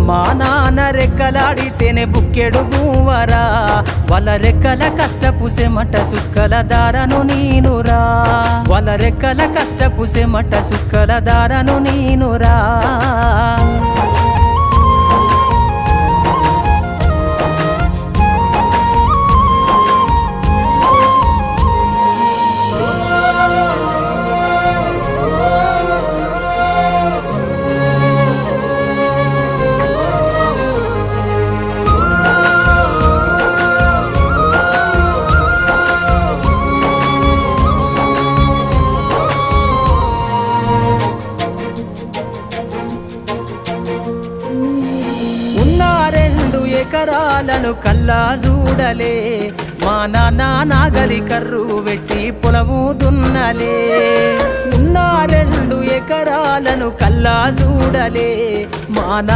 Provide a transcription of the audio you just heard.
అమ్మా నాన్న రెక్కలాడితేనే బుక్కెడు భూవరా వాళ్ళ రెక్కల కష్టపు సెమట సుక్కల దారను నీనురా వాళ్ళ రెక్కల కష్టపు సెమట సుక్కల దారను నీనురా ఎకరాలను కల్లా చూడలే మా నాన్న నాగలి కర్రు వెట్టి పొలము దున్నలే ఉన్న 2 ఎకరాలను కల్లా చూడలే మా నాన్న